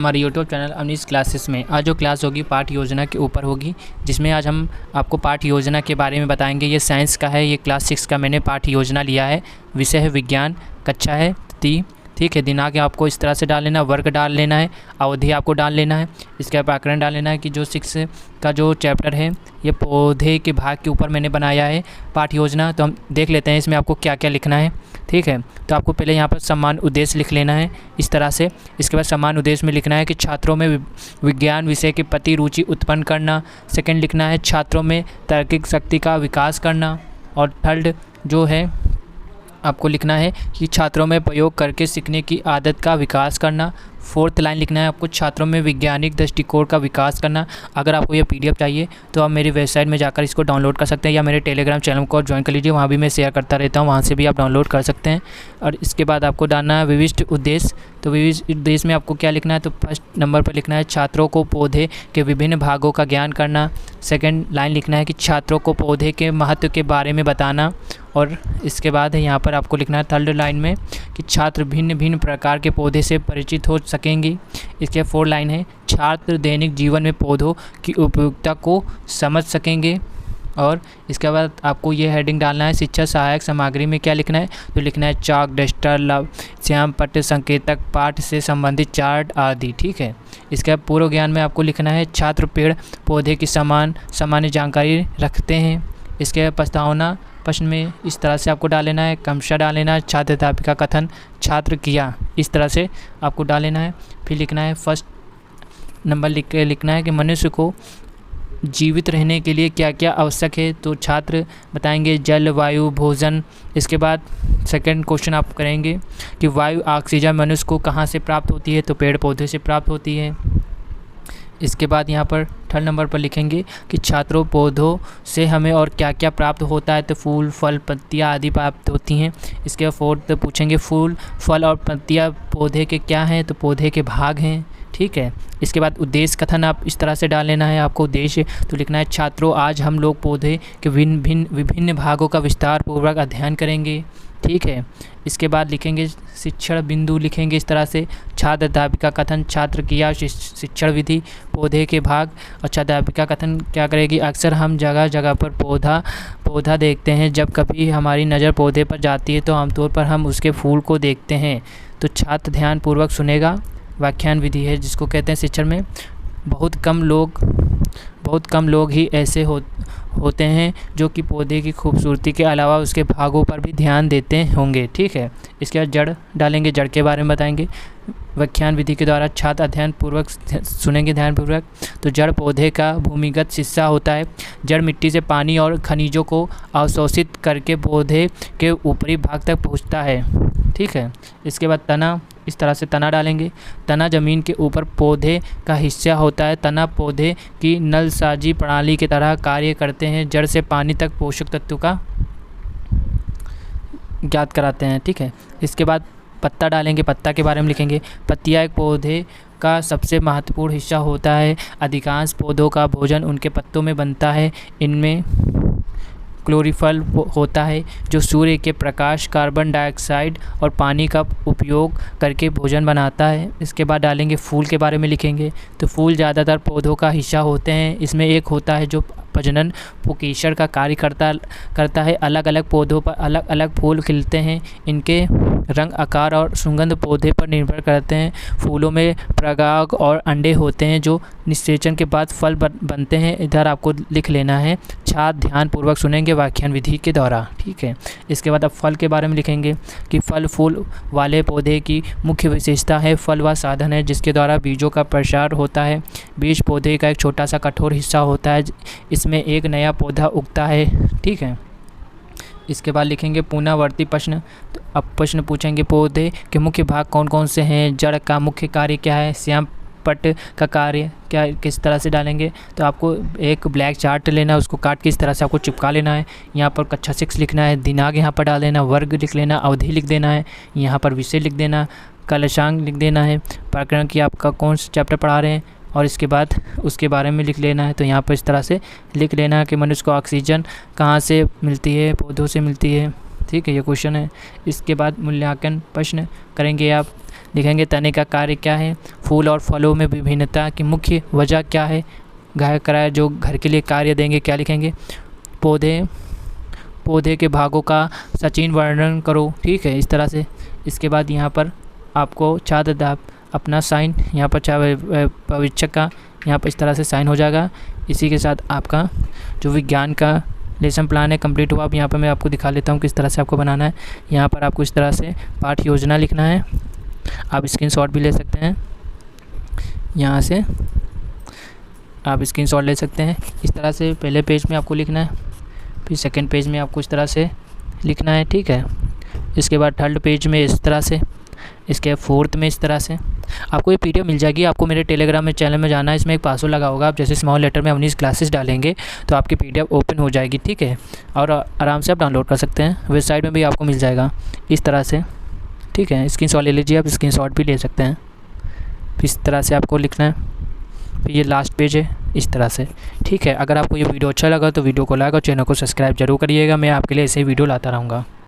हमारे YouTube channel Awanish classes में आज जो क्लास होगी पाठ योजना के ऊपर होगी, जिसमें आज हम आपको पाठ योजना के बारे में बताएंगे। ये साइंस का है, ये क्लास 6 का मैंने पाठ योजना लिया है। विषय है विज्ञान, कक्षा है 3। ठीक है, दिनांक आपको इस तरह से डाल लेना, वर्ग डाल लेना है, अवधि आपको डाल लेना है, इसका व्याकरण डाल लेना है कि जो 6 का जो चैप्टर है ये पौधे के भाग के ऊपर मैंने बनाया है पाठ योजना। तो हम देख लेते हैं इसमें आपको क्या क्या लिखना है। ठीक है, तो आपको पहले यहाँ पर समान उद्देश्य लिख लेना है इस तरह से। इसके बाद समान उद्देश्य में लिखना है कि छात्रों में विज्ञान विषय के प्रति रुचि उत्पन्न करना। सेकंड लिखना है छात्रों में तार्किक शक्ति का विकास करना। और थर्ड जो है आपको लिखना है कि छात्रों में प्रयोग करके सीखने की आदत का विकास करना। फोर्थ लाइन लिखना है आपको छात्रों में वैज्ञानिक दृष्टिकोण का विकास करना। अगर आपको ये पीडीएफ चाहिए तो आप मेरी वेबसाइट में जाकर इसको डाउनलोड कर सकते हैं, या मेरे टेलीग्राम चैनल को ज्वाइन कर लीजिए, वहाँ भी मैं शेयर करता रहता हूँ, वहाँ से भी आप डाउनलोड कर सकते हैं। और इसके बाद आपको डालना है विशिष्ट उद्देश्य। तो विशिष्ट उद्देश्य में आपको क्या लिखना है, तो फर्स्ट नंबर पर लिखना है छात्रों को पौधे के विभिन्न भागों का ज्ञान करना। सेकेंड लाइन लिखना है कि छात्रों को पौधे के महत्व के बारे में बताना। और इसके बाद यहाँ पर आपको लिखना है थर्ड लाइन में कि छात्र भिन्न भिन्न प्रकार के पौधे से परिचित हो सकेंगे। इसके 4 लाइन है छात्र दैनिक जीवन में पौधों की उपयोगिता को समझ सकेंगे। और इसके बाद आपको ये हेडिंग डालना है शिक्षा सहायक सामग्री में क्या लिखना है, तो लिखना है चाक, डस्टर, श्याम पट्ट, संकेतक, पाठ से संबंधित चार्ट आदि। ठीक है, इसके बाद पूर्व ज्ञान में आपको लिखना है छात्र पेड़ पौधे की सामान्य जानकारी रखते हैं। इसके प्रस्तावना प्रश्न में इस तरह से आपको डाल लेना है, क्रमशः डाल लेना है छात्र अध्यापिका कथन छात्र किया, इस तरह से आपको डाल लेना है। फिर लिखना है फर्स्ट नंबर लिखना है कि मनुष्य को जीवित रहने के लिए क्या क्या आवश्यक है, तो छात्र बताएंगे जल, वायु, भोजन। इसके बाद सेकंड क्वेश्चन आप करेंगे कि वायु ऑक्सीजन मनुष्य को कहाँ से प्राप्त होती है, तो पेड़ पौधे से प्राप्त होती है। इसके बाद यहाँ पर थर्ड नंबर पर लिखेंगे कि छात्रों पौधों से हमें और क्या क्या प्राप्त होता है, तो फूल, फल, पत्तियाँ आदि प्राप्त होती हैं। इसके बाद फोर्थ पूछेंगे फूल, फल और पत्तियाँ पौधे के क्या हैं, तो पौधे के भाग हैं। ठीक है, इसके बाद उद्देश्य कथन आप इस तरह से डाल लेना है आपको उद्देश्य, तो लिखना है छात्रों आज हम लोग पौधे के विभिन्न भागों का विस्तार पूर्वक अध्ययन करेंगे। ठीक है, इसके बाद लिखेंगे शिक्षण बिंदु, लिखेंगे इस तरह से छात्र अध्यापिका कथन छात्र किया, शिक्षण विधि, पौधे के भाग। और छात्र अध्यापिका कथन क्या करेगी, अक्सर हम जगह जगह पर पौधा देखते हैं, जब कभी हमारी नज़र पौधे पर जाती है तो आमतौर पर हम उसके फूल को देखते हैं, तो छात्र ध्यानपूर्वक सुनेगा। व्याख्यान विधि है जिसको कहते हैं शिक्षण में बहुत कम लोग ही ऐसे होते हैं जो कि पौधे की खूबसूरती के अलावा उसके भागों पर भी ध्यान देते होंगे। ठीक है, इसके बाद जड़ डालेंगे, जड़ के बारे में बताएंगे। व्याख्यान विधि के द्वारा छात्र अध्ययन पूर्वक सुनेंगे ध्यानपूर्वक। तो जड़ पौधे का भूमिगत हिस्सा होता है। जड़ मिट्टी से पानी और खनिजों को अवशोषित करके पौधे के ऊपरी भाग तक पहुंचता है। ठीक है, इसके बाद तना, इस तरह से तना डालेंगे। तना जमीन के ऊपर पौधे का हिस्सा होता है। तना पौधे की नलसाजी प्रणाली की तरह कार्य करते हैं, जड़ से पानी तक पोषक तत्व का ज्ञात कराते हैं। ठीक है, इसके बाद पत्ता डालेंगे, पत्ता के बारे में लिखेंगे। पत्तियाँ एक पौधे का सबसे महत्वपूर्ण हिस्सा होता है। अधिकांश पौधों का भोजन उनके पत्तों में बनता है। इनमें क्लोरोफिल होता है जो सूर्य के प्रकाश, कार्बन डाइऑक्साइड और पानी का उपयोग करके भोजन बनाता है। इसके बाद डालेंगे फूल के बारे में लिखेंगे। तो फूल ज़्यादातर पौधों का हिस्सा होते हैं। इसमें एक होता है जो प्रजनन पुकेसर का कार्य करता है। अलग अलग पौधों पर अलग अलग फूल खिलते हैं। इनके रंग, आकार और सुगंध पौधे पर निर्भर करते हैं। फूलों में पराग और अंडे होते हैं जो निषेचन के बाद फल बनते हैं। इधर आपको लिख लेना है, छात्र ध्यानपूर्वक सुनेंगे व्याख्यान विधि के द्वारा। ठीक है, इसके बाद अब फल के बारे में लिखेंगे कि फल फूल वाले पौधे की मुख्य विशेषता है। फल वह साधन है जिसके द्वारा बीजों का प्रसार होता है। बीज पौधे का एक छोटा सा कठोर हिस्सा होता है, इसमें एक नया पौधा उगता है। ठीक है, इसके बाद लिखेंगे पुनरावर्ती प्रश्न। तो अब प्रश्न पूछेंगे पौधे के मुख्य भाग कौन कौन से हैं, जड़ का मुख्य कार्य क्या है, श्याम पट्ट का कार्य क्या, किस तरह से डालेंगे। तो आपको एक ब्लैक चार्ट लेना है, उसको काट के इस तरह से आपको चिपका लेना है। यहाँ पर कक्षा 6 लिखना है, दिनांक यहाँ पर डाल देना, वर्ग लिख लेना, अवधि लिख देना है, यहाँ पर विषय लिख देना, कालशांक लिख देना है, प्रकरण की आपका कौन सा चैप्टर पढ़ा रहे हैं, और इसके बाद उसके बारे में लिख लेना है। तो यहाँ पर इस तरह से लिख लेना है कि मनुष्य को ऑक्सीजन कहाँ से मिलती है, पौधों से मिलती है। ठीक है, ये क्वेश्चन है। इसके बाद मूल्यांकन प्रश्न करेंगे आप, लिखेंगे तने का कार्य क्या है, फूल और फलों में विभिन्नता की मुख्य वजह क्या है, घाय कराए जो घर के लिए कार्य देंगे क्या लिखेंगे, पौधे के भागों का सचित्र वर्णन करो, ठीक है, इस तरह से। इसके बाद यहाँ पर आपको छात्र अपना साइन यहाँ पर परीक्षक का यहाँ पर इस तरह से साइन हो जाएगा। इसी के साथ आपका जो विज्ञान का लेसन प्लान है कंप्लीट हुआ। अब यहाँ पर मैं आपको दिखा लेता हूँ किस तरह से आपको बनाना है। यहाँ पर आपको इस तरह से पाठ योजना लिखना है, आप स्क्रीनशॉट भी ले सकते हैं, यहाँ से आप स्क्रीनशॉट ले सकते हैं। इस तरह से पहले पेज में आपको लिखना है, फिर सेकंड पेज में आपको इस तरह से लिखना है, ठीक है। इसके बाद थर्ड पेज में इस तरह से, इसके फोर्थ में इस तरह से। आपको ये पीडीएफ मिल जाएगी। आपको मेरे टेलीग्राम में चैनल में जाना है, इसमें एक पासवर्ड लगा होगा। आप जैसे स्मॉल लेटर में अपनी क्लासेस डालेंगे तो आपकी पीडीएफ ओपन हो जाएगी, ठीक है, और आराम से आप डाउनलोड कर सकते हैं। वेबसाइट में भी आपको मिल जाएगा इस तरह से, ठीक है। स्क्रीनशॉट ले लीजिए, आप स्क्रीनशॉट भी ले सकते हैं। फिर इस तरह से आपको लिखना है, फिर ये लास्ट पेज है इस तरह से, ठीक है। अगर आपको ये वीडियो अच्छा लगा तो वीडियो को लाइक और चैनल को सब्सक्राइब जरूर करिएगा। मैं आपके लिए ऐसे ही वीडियो लाता रहूँगा।